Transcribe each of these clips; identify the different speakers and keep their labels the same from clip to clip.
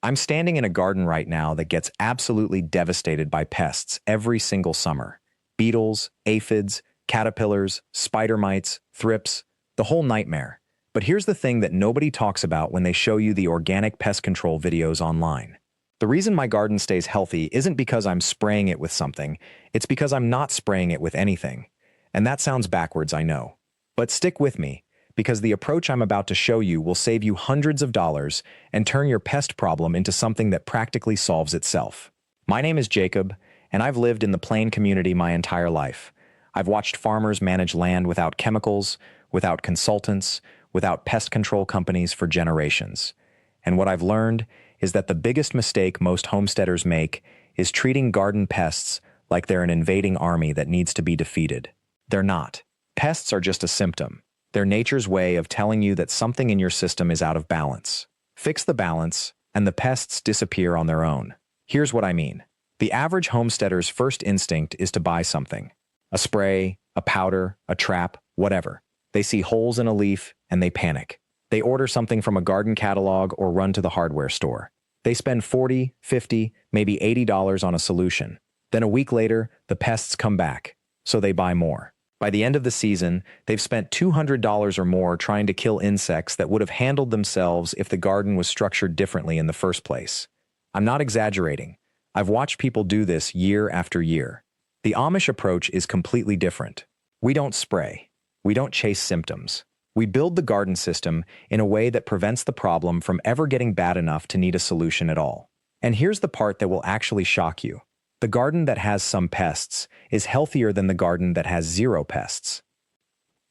Speaker 1: I'm standing in a garden right now that gets absolutely devastated by pests every single summer. Beetles, aphids, caterpillars, spider mites, thrips, the whole nightmare. But here's the thing that nobody talks about when they show you the organic pest control videos online. The reason my garden stays healthy isn't because I'm spraying it with something, it's because I'm not spraying it with anything. And that sounds backwards, I know. But stick with me, because the approach I'm about to show you will save you hundreds of dollars and turn your pest problem into something that practically solves itself. My name is Jacob, and I've lived in the plain community my entire life. I've watched farmers manage land without chemicals, without consultants, without pest control companies for generations. And what I've learned is that the biggest mistake most homesteaders make is treating garden pests like they're an invading army that needs to be defeated. They're not. Pests are just a symptom. They're nature's way of telling you that something in your system is out of balance. Fix the balance, and the pests disappear on their own. Here's what I mean. The average homesteader's first instinct is to buy something. A spray, a powder, a trap, whatever. They see holes in a leaf, and they panic. They order something from a garden catalog or run to the hardware store. They spend $40, $50, maybe $80 on a solution. Then a week later, the pests come back, so they buy more. By the end of the season, they've spent $200 or more trying to kill insects that would have handled themselves if the garden was structured differently in the first place. I'm not exaggerating. I've watched people do this year after year. The Amish approach is completely different. We don't spray. We don't chase symptoms. We build the garden system in a way that prevents the problem from ever getting bad enough to need a solution at all. And here's the part that will actually shock you. The garden that has some pests is healthier than the garden that has zero pests.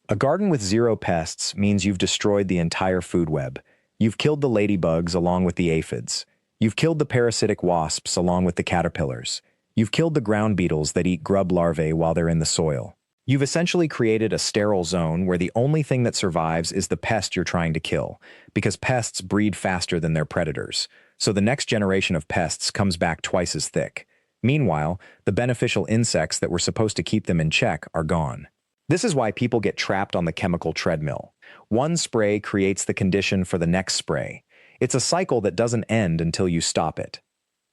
Speaker 1: A garden with zero pests means you've destroyed the entire food web. You've killed the ladybugs along with the aphids. You've killed the parasitic wasps along with the caterpillars. You've killed the ground beetles that eat grub larvae while they're in the soil. You've essentially created a sterile zone where the only thing that survives is the pest you're trying to kill, because pests breed faster than their predators, so the next generation of pests comes back twice as thick. Meanwhile, the beneficial insects that were supposed to keep them in check are gone. This is why people get trapped on the chemical treadmill. One spray creates the condition for the next spray. It's a cycle that doesn't end until you stop it.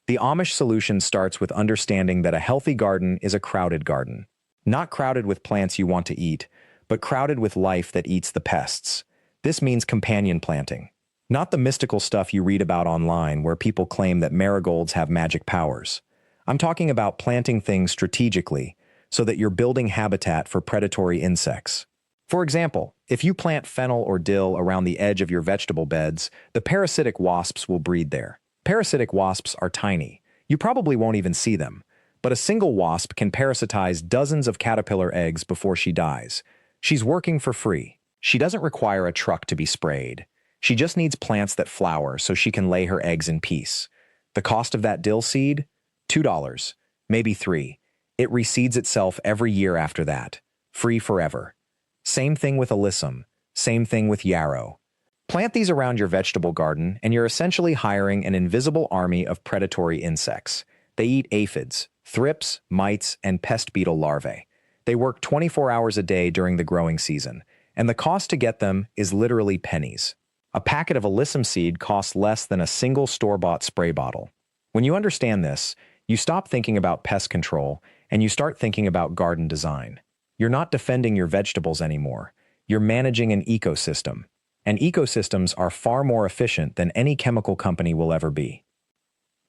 Speaker 1: The Amish solution starts with understanding that a healthy garden is a crowded garden. Not crowded with plants you want to eat, but crowded with life that eats the pests. This means companion planting. Not the mystical stuff you read about online where people claim that marigolds have magic powers. I'm talking about planting things strategically so that you're building habitat for predatory insects. For example, if you plant fennel or dill around the edge of your vegetable beds, the parasitic wasps will breed there. Parasitic wasps are tiny. You probably won't even see them. But a single wasp can parasitize dozens of caterpillar eggs before she dies. She's working for free. She doesn't require a truck to be sprayed. She just needs plants that flower so she can lay her eggs in peace. The cost of that dill seed? $2, maybe $3. It reseeds itself every year after that. Free forever. Same thing with alyssum. Same thing with yarrow. Plant these around your vegetable garden, and you're essentially hiring an invisible army of predatory insects. They eat aphids, thrips, mites, and pest beetle larvae. They work 24 hours a day during the growing season, and the cost to get them is literally pennies. A packet of alyssum seed costs less than a single store-bought spray bottle. When you understand this, you stop thinking about pest control and you start thinking about garden design. You're not defending your vegetables anymore. You're managing an ecosystem. And ecosystems are far more efficient than any chemical company will ever be.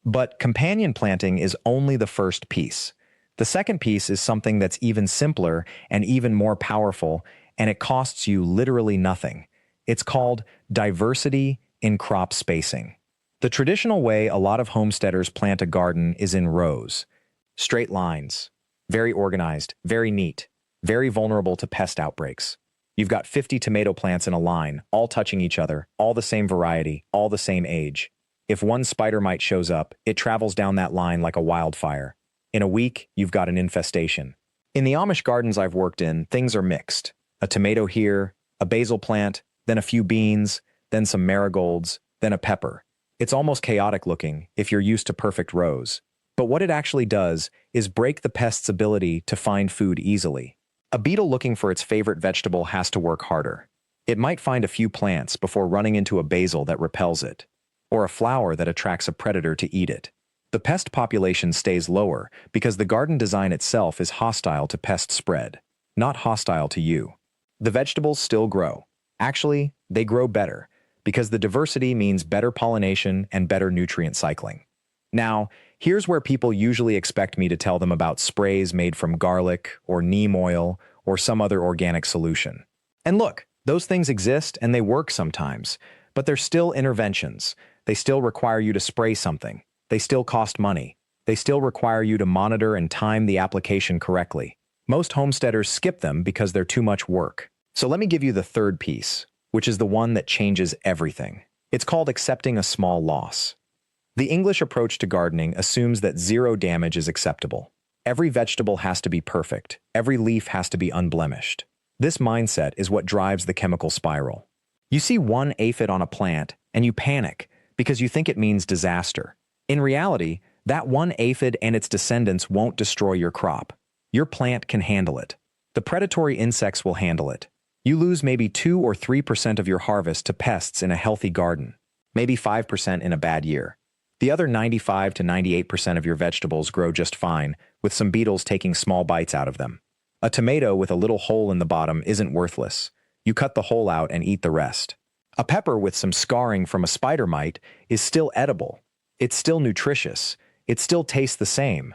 Speaker 1: But companion planting is only the first piece. The second piece is something that's even simpler and even more powerful, and it costs you literally nothing. It's called diversity in crop spacing. The traditional way a lot of homesteaders plant a garden is in rows. Straight lines. Very organized, very neat, very vulnerable to pest outbreaks. You've got 50 tomato plants in a line, all touching each other, all the same variety, all the same age. If one spider mite shows up, it travels down that line like a wildfire. In a week, you've got an infestation. In the Amish gardens I've worked in, things are mixed. A tomato here, a basil plant, then a few beans, then some marigolds, then a pepper. It's almost chaotic looking if you're used to perfect rows. But what it actually does is break the pest's ability to find food easily. A beetle looking for its favorite vegetable has to work harder. It might find a few plants before running into a basil that repels it. or a flower that attracts a predator to eat it. The pest population stays lower because the garden design itself is hostile to pest spread, not hostile to you. The vegetables still grow. Actually, they grow better because the diversity means better pollination and better nutrient cycling. Now, here's where people usually expect me to tell them about sprays made from garlic or neem oil or some other organic solution. And look, those things exist and they work sometimes, but they're still interventions. They still require you to spray something. They still cost money. They still require you to monitor and time the application correctly. Most homesteaders skip them because they're too much work. So let me give you the third piece, which is the one that changes everything. It's called accepting a small loss. The English approach to gardening assumes that zero damage is acceptable. Every vegetable has to be perfect. Every leaf has to be unblemished. This mindset is what drives the chemical spiral. You see one aphid on a plant, and you panic because you think it means disaster. In reality, that one aphid and its descendants won't destroy your crop. Your plant can handle it. The predatory insects will handle it. You lose maybe 2 or 3% of your harvest to pests in a healthy garden, maybe 5% in a bad year. The other 95 to 98% of your vegetables grow just fine, with some beetles taking small bites out of them. A tomato with a little hole in the bottom isn't worthless. You cut the hole out and eat the rest. A pepper with some scarring from a spider mite is still edible. It's still nutritious. It still tastes the same.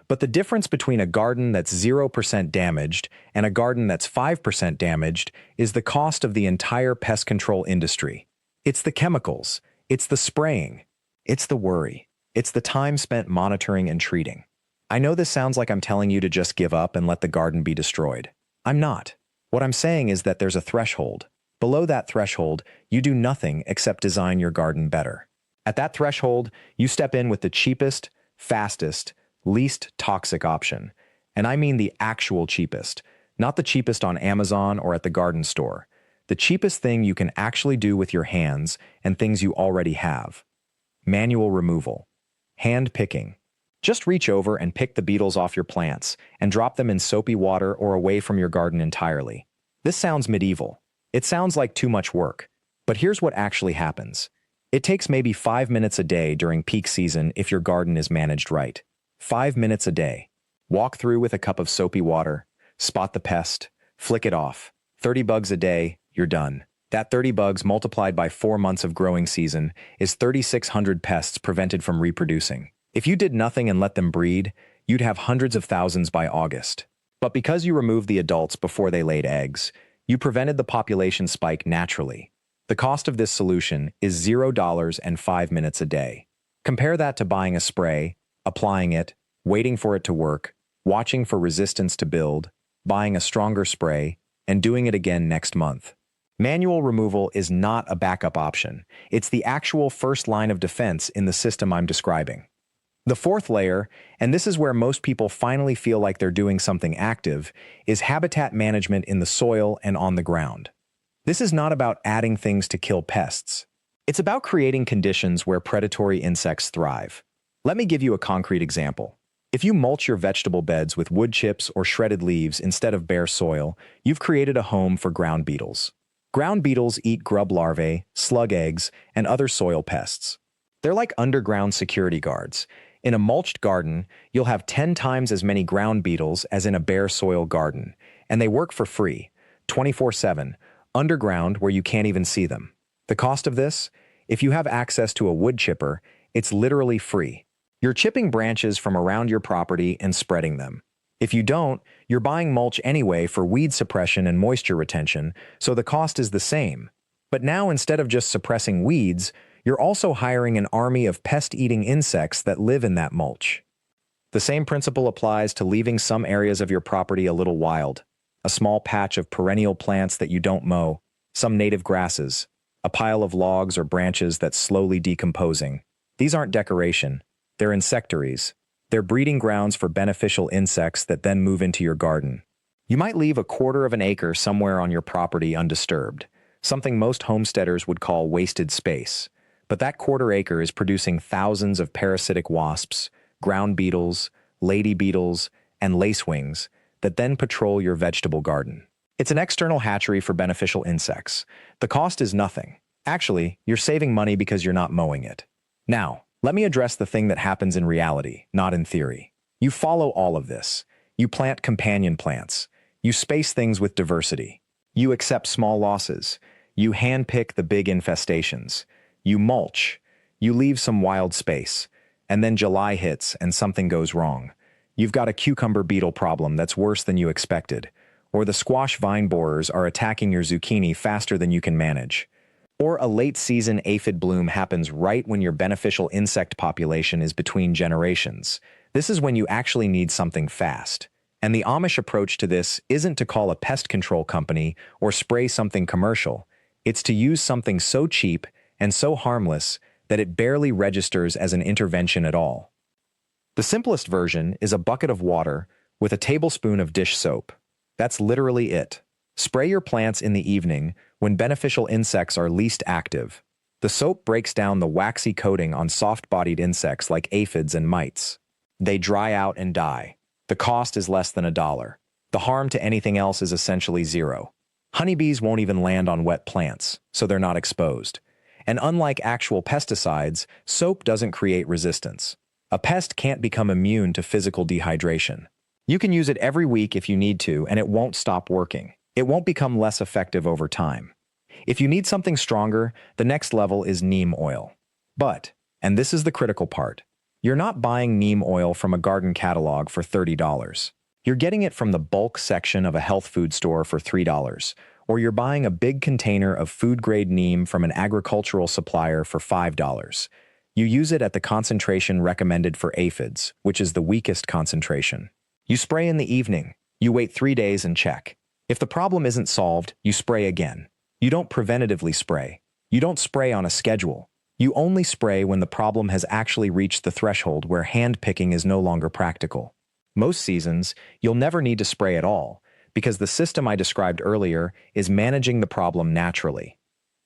Speaker 1: But the difference between a garden that's 0% damaged and a garden that's 5% damaged is the cost of the entire pest control industry. It's the chemicals. It's the spraying. It's the worry. It's the time spent monitoring and treating. I know this sounds like I'm telling you to just give up and let the garden be destroyed. I'm not. What I'm saying is that there's a threshold. Below that threshold, you do nothing except design your garden better. At that threshold, you step in with the cheapest, fastest, least toxic option. And I mean the actual cheapest, not the cheapest on Amazon or at the garden store. The cheapest thing you can actually do with your hands and things you already have. Manual removal. Hand picking. Just reach over and pick the beetles off your plants and drop them in soapy water or away from your garden entirely. This sounds medieval. It sounds like too much work. But here's what actually happens. It takes maybe 5 minutes a day during peak season if your garden is managed right. 5 minutes a day. Walk through with a cup of soapy water, spot the pest, flick it off. 30 bugs a day, you're done. That 30 bugs multiplied by 4 months of growing season is 3,600 pests prevented from reproducing. If you did nothing and let them breed, you'd have hundreds of thousands by August. But because you removed the adults before they laid eggs, you prevented the population spike naturally. The cost of this solution is $0 and 5 minutes a day. Compare that to buying a spray, applying it, waiting for it to work, watching for resistance to build, buying a stronger spray, and doing it again next month. Manual removal is not a backup option. It's the actual first line of defense in the system I'm describing. The fourth layer, and this is where most people finally feel like they're doing something active, is habitat management in the soil and on the ground. This is not about adding things to kill pests. It's about creating conditions where predatory insects thrive. Let me give you a concrete example. If you mulch your vegetable beds with wood chips or shredded leaves instead of bare soil, you've created a home for ground beetles. Ground beetles eat grub larvae, slug eggs, and other soil pests. They're like underground security guards. In a mulched garden, you'll have 10 times as many ground beetles as in a bare soil garden, and they work for free, 24/7, underground where you can't even see them. The cost of this? If you have access to a wood chipper, it's literally free. You're chipping branches from around your property and spreading them. If you don't, you're buying mulch anyway for weed suppression and moisture retention, so the cost is the same. But now instead of just suppressing weeds, you're also hiring an army of pest-eating insects that live in that mulch. The same principle applies to leaving some areas of your property a little wild. A small patch of perennial plants that you don't mow, some native grasses, a pile of logs or branches that's slowly decomposing. These aren't decoration. They're insectaries. They're breeding grounds for beneficial insects that then move into your garden. You might leave a quarter of an acre somewhere on your property undisturbed, something most homesteaders would call wasted space. But that quarter acre is producing thousands of parasitic wasps, ground beetles, lady beetles, and lacewings that then patrol your vegetable garden. It's an external hatchery for beneficial insects. The cost is nothing. Actually, you're saving money because you're not mowing it. Now, let me address the thing that happens in reality, not in theory. You follow all of this. You plant companion plants. You space things with diversity. You accept small losses. You handpick the big infestations. You mulch. You leave some wild space. And then July hits and something goes wrong. You've got a cucumber beetle problem that's worse than you expected. Or the squash vine borers are attacking your zucchini faster than you can manage. Or a late-season aphid bloom happens right when your beneficial insect population is between generations. This is when you actually need something fast. And the Amish approach to this isn't to call a pest control company or spray something commercial. It's to use something so cheap and so harmless that it barely registers as an intervention at all. The simplest version is a bucket of water with a tablespoon of dish soap. That's literally it. Spray your plants in the evening when beneficial insects are least active. The soap breaks down the waxy coating on soft-bodied insects like aphids and mites. They dry out and die. The cost is less than $1. The harm to anything else is essentially zero. Honeybees won't even land on wet plants, so they're not exposed. And unlike actual pesticides, soap doesn't create resistance. A pest can't become immune to physical dehydration. You can use it every week if you need to, and it won't stop working. It won't become less effective over time. If you need something stronger, the next level is neem oil. But, and this is the critical part, you're not buying neem oil from a garden catalog for $30. You're getting it from the bulk section of a health food store for $3, or you're buying a big container of food-grade neem from an agricultural supplier for $5. You use it at the concentration recommended for aphids, which is the weakest concentration. You spray in the evening. You wait 3 days and check. If the problem isn't solved, you spray again. You don't preventatively spray. You don't spray on a schedule. You only spray when the problem has actually reached the threshold where hand-picking is no longer practical. Most seasons, you'll never need to spray at all, because the system I described earlier is managing the problem naturally.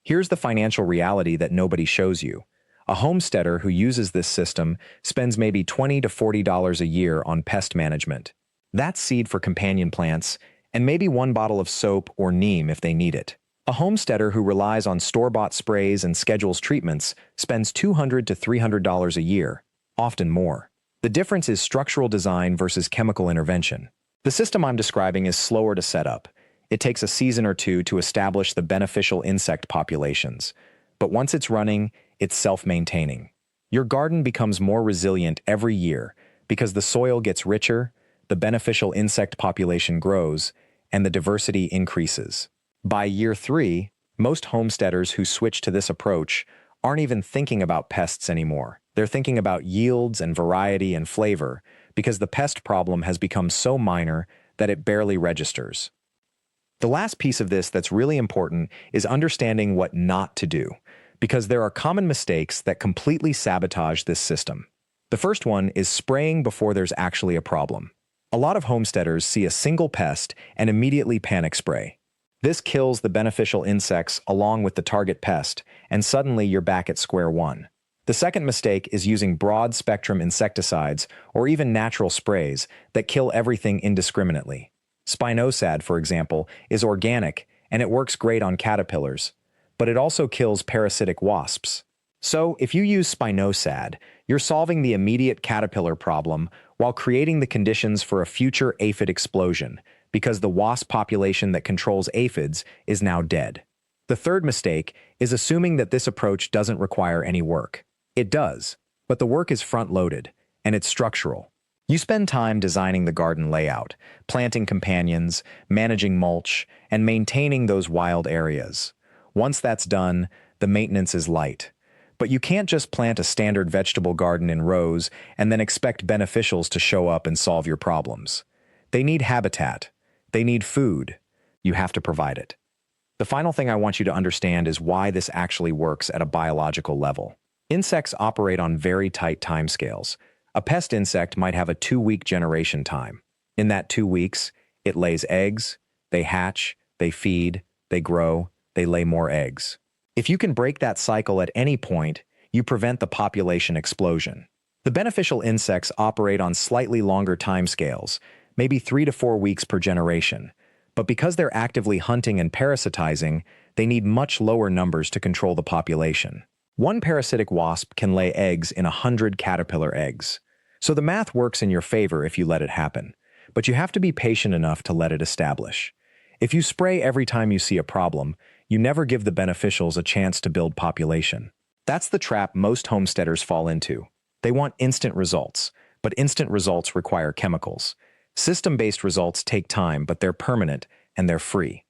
Speaker 1: Here's the financial reality that nobody shows you. A homesteader who uses this system spends maybe $20 to $40 a year on pest management. That's seed for companion plants, and maybe one bottle of soap or neem if they need it. A homesteader who relies on store-bought sprays and schedules treatments spends $200 to $300 a year, often more. The difference is structural design versus chemical intervention. The system I'm describing is slower to set up. It takes a season or two to establish the beneficial insect populations. But once it's running, it's self-maintaining. Your garden becomes more resilient every year because the soil gets richer, the beneficial insect population grows, and the diversity increases. By year 3, most homesteaders who switch to this approach aren't even thinking about pests anymore. They're thinking about yields and variety and flavor because the pest problem has become so minor that it barely registers. The last piece of this that's really important is understanding what not to do, because there are common mistakes that completely sabotage this system. The first one is spraying before there's actually a problem. A lot of homesteaders see a single pest and immediately panic spray. This kills the beneficial insects along with the target pest, and suddenly you're back at square one. The second mistake is using broad-spectrum insecticides or even natural sprays that kill everything indiscriminately. Spinosad, for example, is organic and it works great on caterpillars, but it also kills parasitic wasps. So, if you use Spinosad, you're solving the immediate caterpillar problem while creating the conditions for a future aphid explosion, because the wasp population that controls aphids is now dead. The third mistake is assuming that this approach doesn't require any work. It does, but the work is front-loaded, and it's structural. You spend time designing the garden layout, planting companions, managing mulch, and maintaining those wild areas. Once that's done, the maintenance is light. But you can't just plant a standard vegetable garden in rows and then expect beneficials to show up and solve your problems. They need habitat. They need food. You have to provide it. The final thing I want you to understand is why this actually works at a biological level. Insects operate on very tight timescales. A pest insect might have a 2-week generation time. In that 2 weeks, it lays eggs, they hatch, they feed, they grow, they lay more eggs. If you can break that cycle at any point, you prevent the population explosion. The beneficial insects operate on slightly longer timescales, maybe 3 to 4 weeks per generation. But because they're actively hunting and parasitizing, They need much lower numbers to control the population. One parasitic wasp can lay eggs in 100 caterpillar eggs. So the math works in your favor if you let it happen. But you have to be patient enough to let it establish. If you spray every time you see a problem, you never give the beneficials a chance to build population. That's the trap most homesteaders fall into. They want instant results, but instant results require chemicals. System-based results take time, but they're permanent and they're free.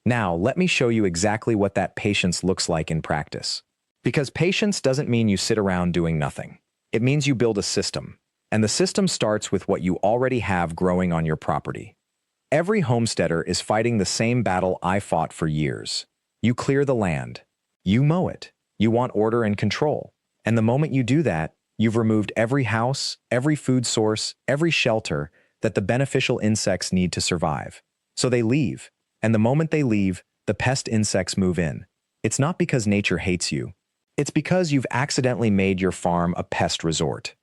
Speaker 1: Now, let me show you exactly what that patience looks like in practice. Because patience doesn't mean you sit around doing nothing. It means you build a system. And the system starts with what you already have growing on your property. Every homesteader is fighting the same battle I fought for years. You clear the land. You mow it. You want order and control. And the moment you do that, you've removed every house, every food source, every shelter that the beneficial insects need to survive. So they leave. And the moment they leave, the pest insects move in. It's not because nature hates you. It's because you've accidentally made your farm a pest resort.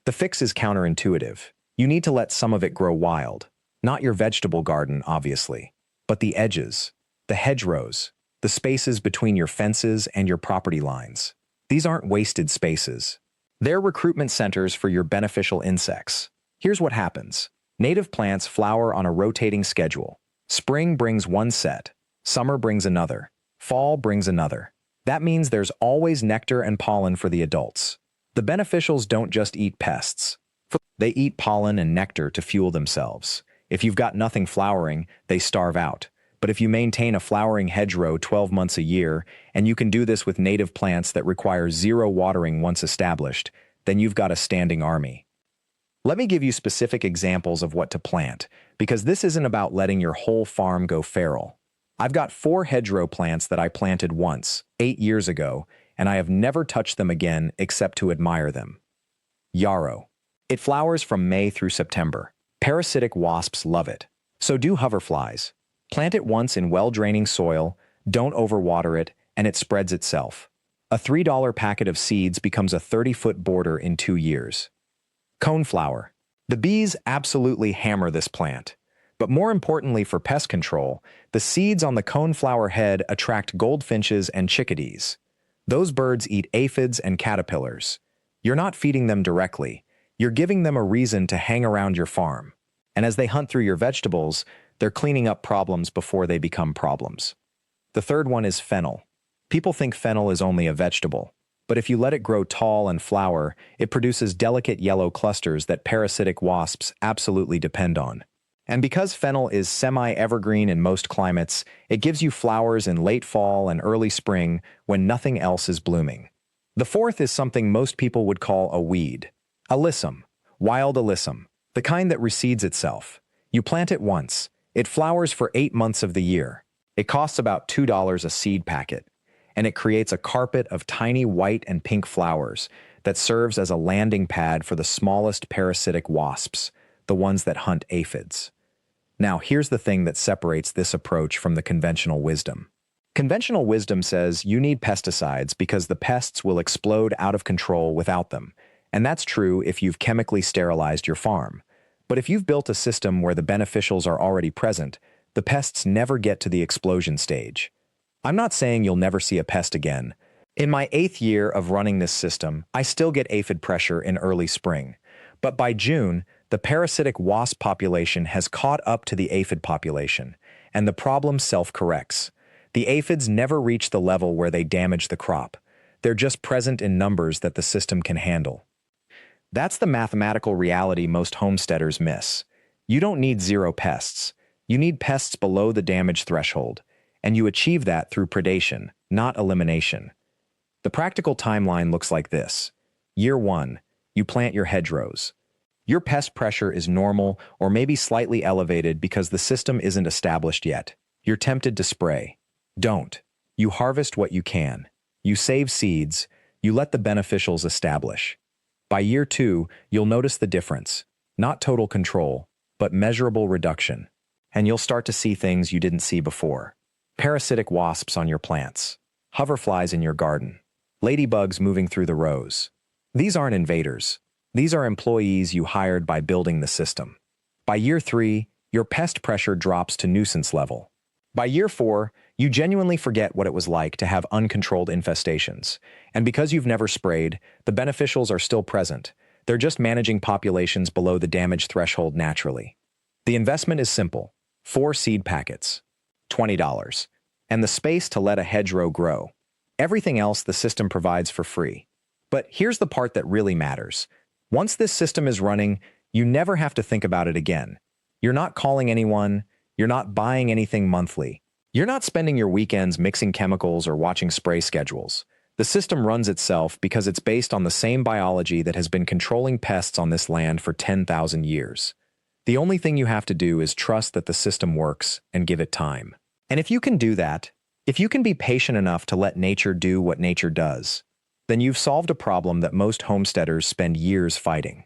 Speaker 1: The fix is counterintuitive. You need to let some of it grow wild. Not your vegetable garden, obviously, but the edges, the hedgerows, the spaces between your fences and your property lines. These aren't wasted spaces. They're recruitment centers for your beneficial insects. Here's what happens. Native plants flower on a rotating schedule. Spring brings one set. Summer brings another. Fall brings another. That means there's always nectar and pollen for the adults. The beneficials don't just eat pests. They eat pollen and nectar to fuel themselves. If you've got nothing flowering, they starve out. But if you maintain a flowering hedgerow 12 months a year, and you can do this with native plants that require zero watering once established, then you've got a standing army. Let me give you specific examples of what to plant, because this isn't about letting your whole farm go feral. I've got 4 hedgerow plants that I planted once, 8 years ago, and I have never touched them again except to admire them. Yarrow. It flowers from May through September. Parasitic wasps love it. So do hoverflies. Plant it once in well-draining soil, don't overwater it, and it spreads itself. A $3 packet of seeds becomes a 30-foot border in 2 years. Coneflower. The bees absolutely hammer this plant. But more importantly for pest control, the seeds on the coneflower head attract goldfinches and chickadees. Those birds eat aphids and caterpillars. You're not feeding them directly. You're giving them a reason to hang around your farm. And as they hunt through your vegetables, they're cleaning up problems before they become problems. The third one is fennel. People think fennel is only a vegetable. But if you let it grow tall and flower, it produces delicate yellow clusters that parasitic wasps absolutely depend on. And because fennel is semi-evergreen in most climates, it gives you flowers in late fall and early spring when nothing else is blooming. The fourth is something most people would call a weed. Alyssum, wild alyssum, the kind that reseeds itself. You plant it once. It flowers for 8 months of the year. It costs about $2 a seed packet, and it creates a carpet of tiny white and pink flowers that serves as a landing pad for the smallest parasitic wasps, the ones that hunt aphids. Now, here's the thing that separates this approach from the conventional wisdom. Conventional wisdom says you need pesticides because the pests will explode out of control without them, and that's true if you've chemically sterilized your farm. But if you've built a system where the beneficials are already present, the pests never get to the explosion stage. I'm not saying you'll never see a pest again. In my 8th year of running this system, I still get aphid pressure in early spring. But by June, the parasitic wasp population has caught up to the aphid population, and the problem self-corrects. The aphids never reach the level where they damage the crop. They're just present in numbers that the system can handle. That's the mathematical reality most homesteaders miss. You don't need zero pests. You need pests below the damage threshold, and you achieve that through predation, not elimination. The practical timeline looks like this. Year 1, you plant your hedgerows. Your pest pressure is normal or maybe slightly elevated because the system isn't established yet. You're tempted to spray. Don't. You harvest what you can. You save seeds. You let the beneficials establish. By year 2, you'll notice the difference. Not total control, but measurable reduction. And you'll start to see things you didn't see before. Parasitic wasps on your plants. Hoverflies in your garden. Ladybugs moving through the rows. These aren't invaders. These are employees you hired by building the system. By year 3, your pest pressure drops to nuisance level. By year 4, You genuinely forget what it was like to have uncontrolled infestations. And because you've never sprayed, the beneficials are still present. They're just managing populations below the damage threshold naturally. The investment is simple. 4 seed packets, $20, and the space to let a hedgerow grow. Everything else the system provides for free. But here's the part that really matters. Once this system is running, you never have to think about it again. You're not calling anyone, you're not buying anything monthly. You're not spending your weekends mixing chemicals or watching spray schedules. The system runs itself because it's based on the same biology that has been controlling pests on this land for 10,000 years. The only thing you have to do is trust that the system works and give it time. And if you can do that, if you can be patient enough to let nature do what nature does, then you've solved a problem that most homesteaders spend years fighting.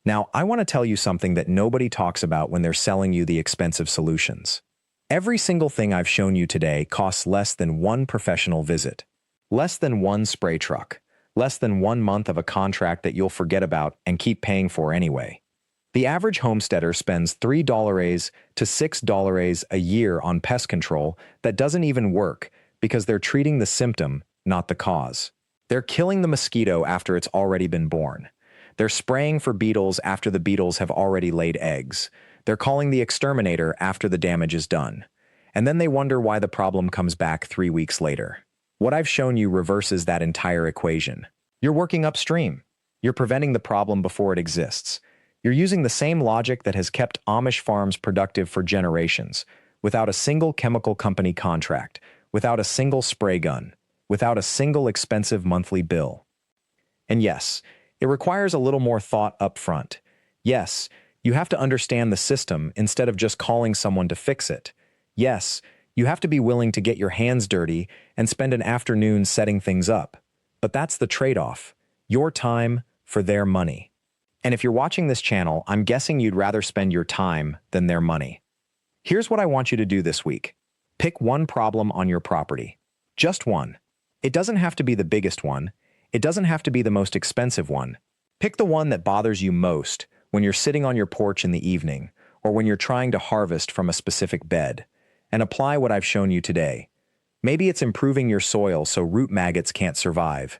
Speaker 1: Now, I want to tell you something that nobody talks about when they're selling you the expensive solutions. Every single thing I've shown you today costs less than 1 professional visit, less than 1 spray truck, less than 1 month of a contract that you'll forget about and keep paying for anyway. The average homesteader spends $3 to $6 a year on pest control that doesn't even work because they're treating the symptom, not the cause. They're killing the mosquito after it's already been born. They're spraying for beetles after the beetles have already laid eggs. They're calling the exterminator after the damage is done. And then they wonder why the problem comes back 3 weeks later. What I've shown you reverses that entire equation. You're working upstream. You're preventing the problem before it exists. You're using the same logic that has kept Amish farms productive for generations, without a single chemical company contract, without a single spray gun, without a single expensive monthly bill. And yes, it requires a little more thought up front. Yes, you have to understand the system instead of just calling someone to fix it. Yes, you have to be willing to get your hands dirty and spend an afternoon setting things up. But that's the trade-off. Your time for their money. And if you're watching this channel, I'm guessing you'd rather spend your time than their money. Here's what I want you to do this week. Pick one problem on your property. Just one. It doesn't have to be the biggest one. It doesn't have to be the most expensive one. Pick the one that bothers you most when you're sitting on your porch in the evening or when you're trying to harvest from a specific bed, and apply what I've shown you today. Maybe it's improving your soil so root maggots can't survive.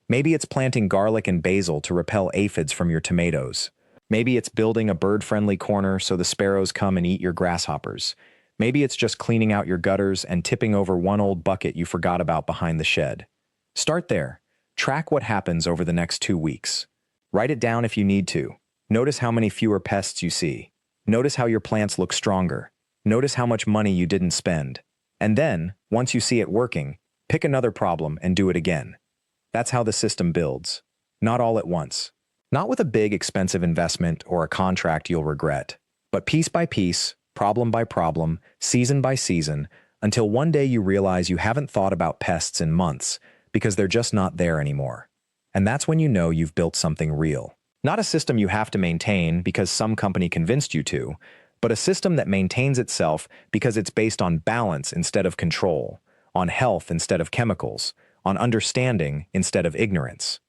Speaker 1: Maybe it's planting garlic and basil to repel aphids from your tomatoes. Maybe it's building a bird-friendly corner so the sparrows come and eat your grasshoppers. Maybe it's just cleaning out your gutters and tipping over one old bucket you forgot about behind the shed. Start there. Track what happens over the next 2 weeks. Write it down if you need to. Notice how many fewer pests you see. Notice how your plants look stronger. Notice how much money you didn't spend. And then, once you see it working, pick another problem and do it again. That's how the system builds. Not all at once. Not with a big, expensive investment or a contract you'll regret, but piece by piece, problem by problem, season by season, until one day you realize you haven't thought about pests in months because they're just not there anymore. And that's when you know you've built something real. Not a system you have to maintain because some company convinced you to, but a system that maintains itself because it's based on balance instead of control, on health instead of chemicals, on understanding instead of ignorance.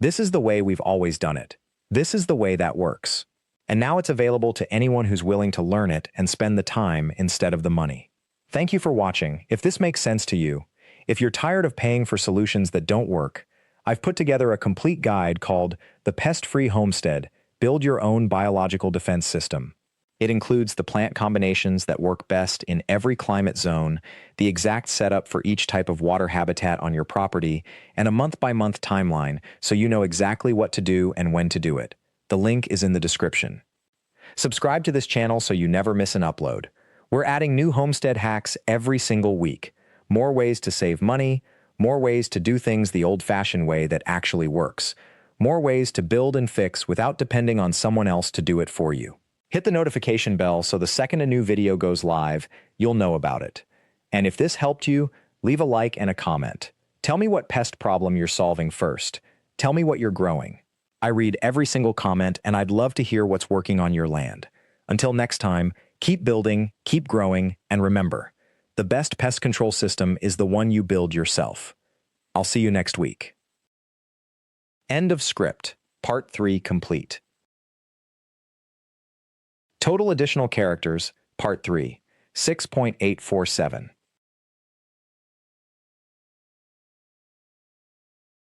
Speaker 1: This is the way we've always done it. This is the way that works. And now it's available to anyone who's willing to learn it and spend the time instead of the money. Thank you for watching. If this makes sense to you, if you're tired of paying for solutions that don't work, I've put together a complete guide called The Pest-Free Homestead: Build Your Own Biological Defense System. It includes the plant combinations that work best in every climate zone, the exact setup for each type of water habitat on your property, and a month-by-month timeline so you know exactly what to do and when to do it. The link is in the description. Subscribe to this channel so you never miss an upload. We're adding new homestead hacks every single week. More ways to save money, more ways to do things the old-fashioned way that actually works, more ways to build and fix without depending on someone else to do it for you. Hit the notification bell so the second a new video goes live, you'll know about it. And if this helped you, leave a like and a comment. Tell me what pest problem you're solving first. Tell me what you're growing. I read every single comment and I'd love to hear what's working on your land. Until next time, keep building, keep growing, and remember, the best pest control system is the one you build yourself. I'll see you next week. End of script. Part 3 complete. Total additional characters, Part 3, 6.847.